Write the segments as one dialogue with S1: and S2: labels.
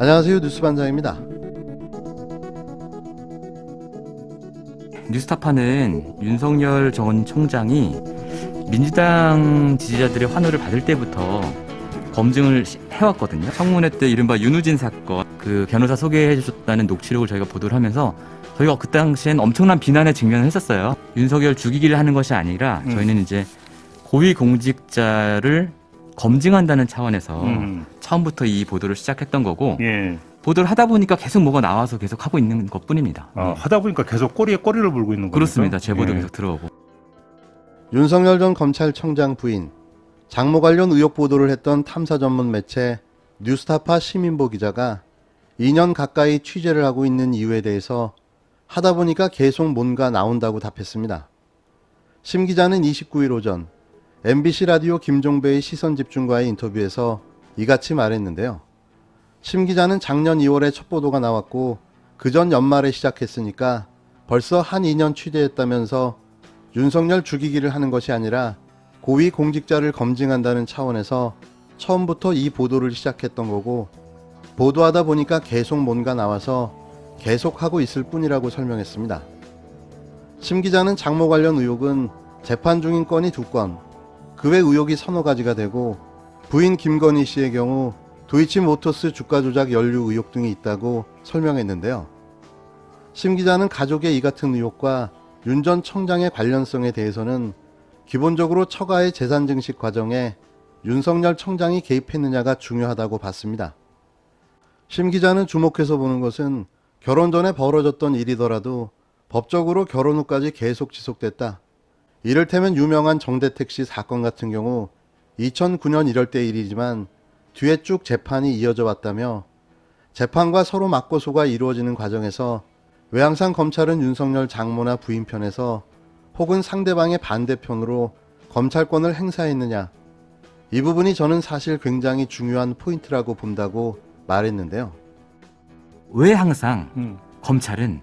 S1: 안녕하세요. 뉴스반장입니다.
S2: 뉴스타파는 윤석열 전 총장이 민주당 지지자들의 환호를 받을 때부터 검증을 해왔거든요. 청문회 때 이른바 윤우진 사건 그 변호사 소개해 주셨다는 녹취록을 저희가 보도를 하면서 저희가 그 당시엔 엄청난 비난에 직면을 했었어요. 윤석열 죽이기를 하는 것이 아니라 저희는 이제 고위공직자를 검증한다는 차원에서 처음부터 이 보도를 시작했던 거고
S3: 예.
S2: 보도를 하다 보니까 계속 뭐가 나와서 계속 하고 있는 것뿐입니다.
S3: 하다 보니까 계속 꼬리에 꼬리를 물고 있는 거죠.
S2: 그렇습니다. 제보도
S3: 예.
S2: 계속 들어오고.
S1: 윤석열 전 검찰청장 부인, 장모 관련 의혹 보도를 했던 탐사 전문 매체 뉴스타파 시민보 기자가 2년 가까이 취재를 하고 있는 이유에 대해서 하다 보니까 계속 뭔가 나온다고 답했습니다. 심 기자는 29일 오전 MBC 라디오 김종배의 시선집중과의 인터뷰에서 이같이 말했는데요. 심 기자는 작년 2월에 첫 보도가 나왔고 그전 연말에 시작했으니까 벌써 한 2년 취재했다면서 윤석열 죽이기를 하는 것이 아니라 고위 공직자를 검증한다는 차원에서 처음부터 이 보도를 시작했던 거고 보도하다 보니까 계속 뭔가 나와서 계속하고 있을 뿐이라고 설명했습니다. 심 기자는 장모 관련 의혹은 재판 중인 건이 2건, 그 외 의혹이 서너 가지가 되고 부인 김건희 씨의 경우 도이치모터스 주가 조작 연루 의혹 등이 있다고 설명했는데요. 심 기자는 가족의 이 같은 의혹과 윤 전 청장의 관련성에 대해서는 기본적으로 처가의 재산 증식 과정에 윤석열 청장이 개입했느냐가 중요하다고 봤습니다. 심 기자는 주목해서 보는 것은 결혼 전에 벌어졌던 일이더라도 법적으로 결혼 후까지 계속 지속됐다. 이를테면 유명한 정대택 씨 사건 같은 경우 2009년 1월 때 일이지만 뒤에 쭉 재판이 이어져 왔다며 재판과 서로 맞고소가 이루어지는 과정에서 왜 항상 검찰은 윤석열 장모나 부인 편에서 혹은 상대방의 반대편으로 검찰권을 행사했느냐. 이 부분이 저는 사실 굉장히 중요한 포인트라고 본다고 말했는데요.
S2: 왜 항상 검찰은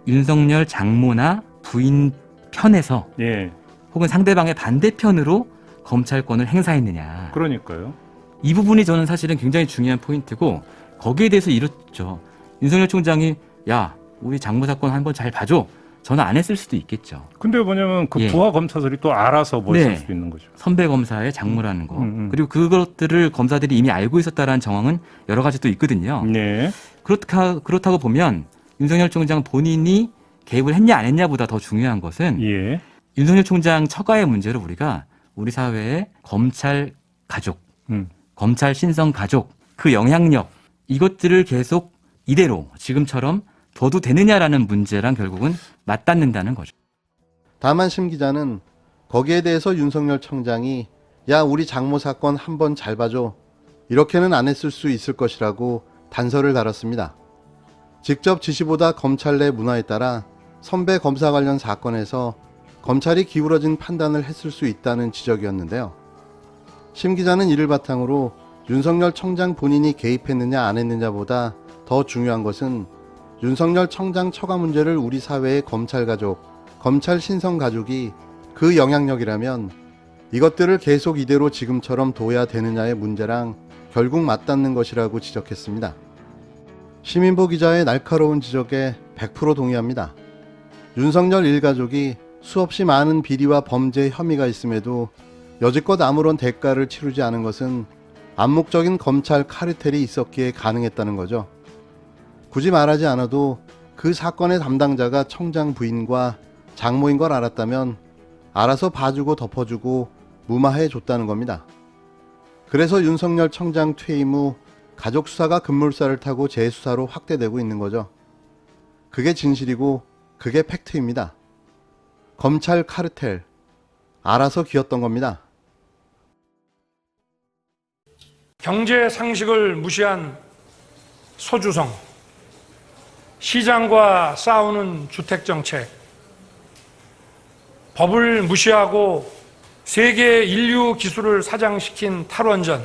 S2: 윤석열 장모나 부인 편에서
S3: 예.
S2: 혹은 상대방의 반대편으로 검찰권을 행사했느냐.
S3: 그러니까요.
S2: 이 부분이 저는 사실은 굉장히 중요한 포인트고 거기에 대해서 이렇죠. 윤석열 총장이 야 우리 장모 사건 한번 잘 봐줘. 저는 안 했을 수도 있겠죠.
S3: 근데 뭐냐면 그
S2: 예.
S3: 부하 검사들이 또 알아서 뭐
S2: 네.
S3: 있을 수도 있는 거죠.
S2: 선배 검사의 장모라는 거. 그리고 그것들을 검사들이 이미 알고 있었다라는 정황은 여러 가지 또 있거든요.
S3: 네.
S2: 그렇다고 보면 윤석열 총장 본인이 개입을 했냐 안 했냐보다 더 중요한 것은
S3: 예.
S2: 윤석열 총장 처가의 문제로 우리가 우리 사회의 검찰 가족, 검찰 신성 가족, 그 영향력 이것들을 계속 이대로 지금처럼 둬도 되느냐라는 문제랑 결국은 맞닿는다는 거죠.
S1: 다만 심 기자는 거기에 대해서 윤석열 청장이 야 우리 장모 사건 한번 잘 봐줘 이렇게는 안 했을 수 있을 것이라고 단서를 달았습니다. 직접 지시보다 검찰 내 문화에 따라 선배 검사 관련 사건에서 검찰이 기울어진 판단을 했을 수 있다는 지적이었는데요. 심 기자는 이를 바탕으로 윤석열 청장 본인이 개입했느냐 안 했느냐보다 더 중요한 것은 윤석열 청장 처가 문제를 우리 사회의 검찰 가족, 검찰 신성 가족이 그 영향력이라면 이것들을 계속 이대로 지금처럼 둬야 되느냐의 문제랑 결국 맞닿는 것이라고 지적했습니다. 시민보 기자의 날카로운 지적에 100% 동의합니다. 윤석열 일가족이 수없이 많은 비리와 범죄 혐의가 있음에도 여지껏 아무런 대가를 치르지 않은 것은 암묵적인 검찰 카르텔이 있었기에 가능했다는 거죠. 굳이 말하지 않아도 그 사건의 담당자가 청장 부인과 장모인 걸 알았다면 알아서 봐주고 덮어주고 무마해 줬다는 겁니다. 그래서 윤석열 청장 퇴임 후 가족 수사가 급물살을 타고 재수사로 확대되고 있는 거죠. 그게 진실이고 그게 팩트입니다. 검찰 카르텔 알아서 기었던 겁니다.
S4: 경제 상식을 무시한 소주성, 시장과 싸우는 주택정책, 법을 무시하고 세계 인류 기술을 사장시킨 탈원전,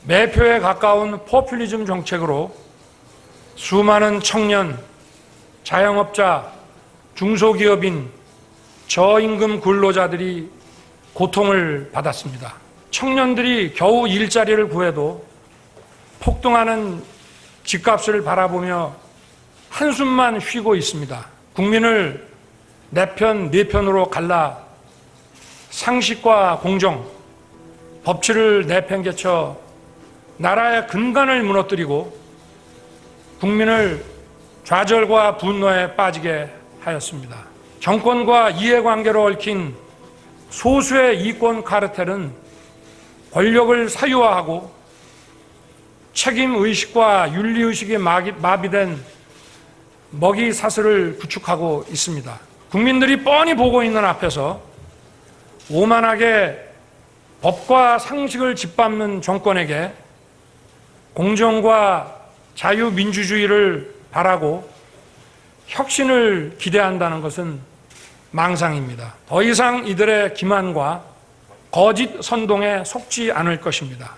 S4: 매표에 가까운 포퓰리즘 정책으로 수많은 청년, 자영업자, 중소기업인, 저임금 근로자들이 고통을 받았습니다. 청년들이 겨우 일자리를 구해도 폭등하는 집값을 바라보며 한숨만 쉬고 있습니다. 국민을 내 편, 네 편으로 갈라 상식과 공정, 법치를 내팽개쳐 나라의 근간을 무너뜨리고 국민을 좌절과 분노에 빠지게 하였습니다. 정권과 이해관계로 얽힌 소수의 이권 카르텔은 권력을 사유화하고 책임의식과 윤리의식이 마비된 먹이 사슬을 구축하고 있습니다. 국민들이 뻔히 보고 있는 앞에서 오만하게 법과 상식을 짓밟는 정권에게 공정과 자유민주주의를 바라고 혁신을 기대한다는 것은 망상입니다. 더 이상 이들의 기만과 거짓 선동에 속지 않을 것입니다.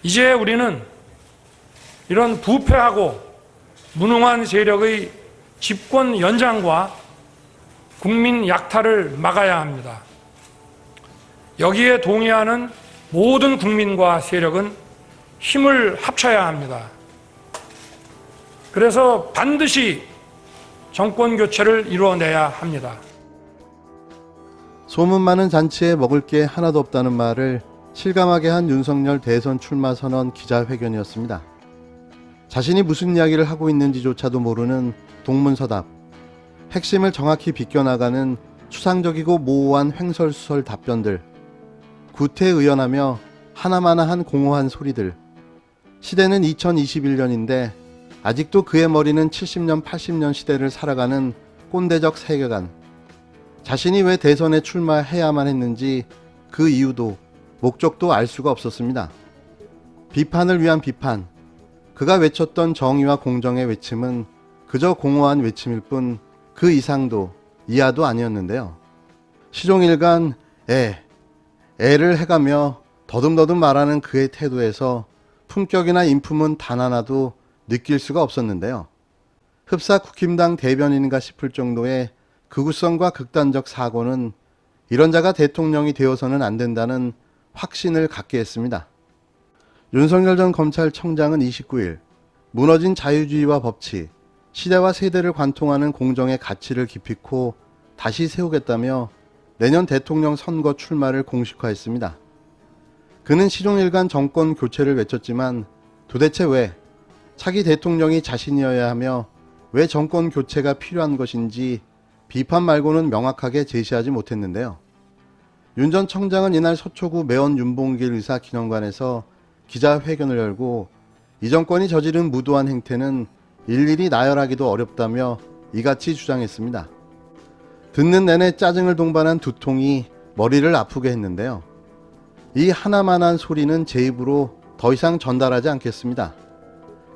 S4: 이제 우리는 이런 부패하고 무능한 세력의 집권 연장과 국민 약탈을 막아야 합니다. 여기에 동의하는 모든 국민과 세력은 힘을 합쳐야 합니다. 그래서 반드시 정권 교체를 이루어내야 합니다.
S1: 소문 많은 잔치에 먹을 게 하나도 없다는 말을 실감하게 한 윤석열 대선 출마 선언 기자회견이었습니다. 자신이 무슨 이야기를 하고 있는지조차도 모르는 동문서답, 핵심을 정확히 비껴나가는 추상적이고 모호한 횡설수설 답변들, 구태의연하며 하나마나한 공허한 소리들. 시대는 2021년인데 아직도 그의 머리는 70년, 80년 시대를 살아가는 꼰대적 세계관. 자신이 왜 대선에 출마해야만 했는지 그 이유도 목적도 알 수가 없었습니다. 비판을 위한 비판. 그가 외쳤던 정의와 공정의 외침은 그저 공허한 외침일 뿐 그 이상도 이하도 아니었는데요. 시종일관 애를 해가며 더듬더듬 말하는 그의 태도에서 품격이나 인품은 단 하나도 느낄 수가 없었는데요. 흡사 국힘당 대변인인가 싶을 정도의 극우성과 극단적 사고는 이런 자가 대통령이 되어서는 안 된다는 확신을 갖게 했습니다. 윤석열 전 검찰청장은 29일 무너진 자유주의와 법치, 시대와 세대를 관통하는 공정의 가치를 기필코 다시 세우겠다며 내년 대통령 선거 출마를 공식화했습니다. 그는 시종일관 정권 교체를 외쳤지만 도대체 왜 차기 대통령이 자신이어야 하며 왜 정권 교체가 필요한 것인지 비판 말고는 명확하게 제시하지 못했는데요. 윤 전 청장은 이날 서초구 매원 윤봉길 의사 기념관에서 기자회견을 열고 이 정권이 저지른 무도한 행태는 일일이 나열하기도 어렵다며 이같이 주장했습니다. 듣는 내내 짜증을 동반한 두통이 머리를 아프게 했는데요. 이 하나만한 소리는 제 입으로 더 이상 전달하지 않겠습니다.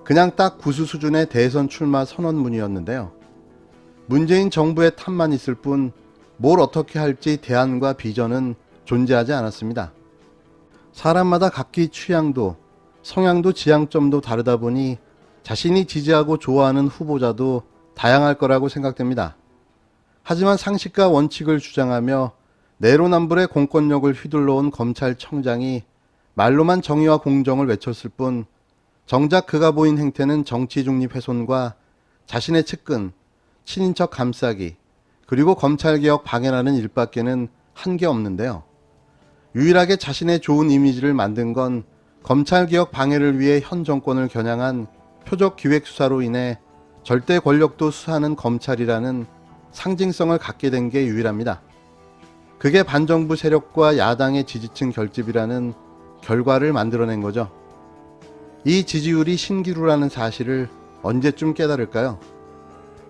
S1: 그냥 딱 구수 수준의 대선 출마 선언문이었는데요. 문재인 정부의 탓만 있을 뿐 뭘 어떻게 할지 대안과 비전은 존재하지 않았습니다. 사람마다 각기 취향도 성향도 지향점도 다르다 보니 자신이 지지하고 좋아하는 후보자도 다양할 거라고 생각됩니다. 하지만 상식과 원칙을 주장하며 내로남불의 공권력을 휘둘러온 검찰청장이 말로만 정의와 공정을 외쳤을 뿐 정작 그가 보인 행태는 정치 중립 훼손과 자신의 측근, 친인척 감싸기, 그리고 검찰개혁 방해라는 일밖에는 한 게 없는데요. 유일하게 자신의 좋은 이미지를 만든 건 검찰개혁 방해를 위해 현 정권을 겨냥한 표적기획수사로 인해 절대 권력도 수사하는 검찰이라는 상징성을 갖게 된 게 유일합니다. 그게 반정부 세력과 야당의 지지층 결집이라는 결과를 만들어낸 거죠. 이 지지율이 신기루라는 사실을 언제쯤 깨달을까요?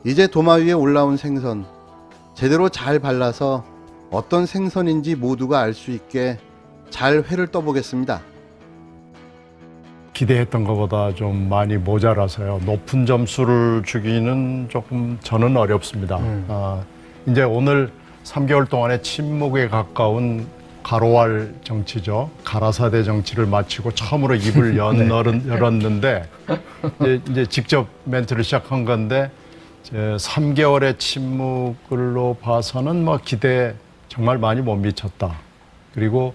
S1: 이제 도마 위에 올라온 생선, 제대로 잘 발라서 어떤 생선인지 모두가 알 수 있게 잘 회를 떠보겠습니다.
S5: 기대했던 것보다 좀 많이 모자라서요. 높은 점수를 주기는 조금 저는 어렵습니다. 이제 오늘 3개월 동안의 침묵에 가까운 가로알 정치죠. 가라사대 정치를 마치고 처음으로 입을 열었는데 이제 직접 멘트를 시작한 건데 3개월의 침묵으로 봐서는 뭐 기대 정말 많이 못 미쳤다. 그리고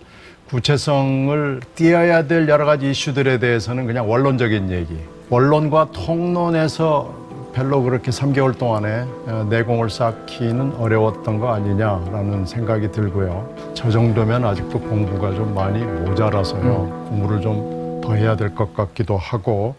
S5: 구체성을 띄어야 될 여러 가지 이슈들에 대해서는 그냥 원론적인 얘기. 원론과 통론에서 별로 그렇게 3개월 동안에 내공을 쌓기는 어려웠던 거 아니냐라는 생각이 들고요. 저 정도면 아직도 공부가 좀 많이 모자라서요. 공부를 좀 더 해야 될 것 같기도 하고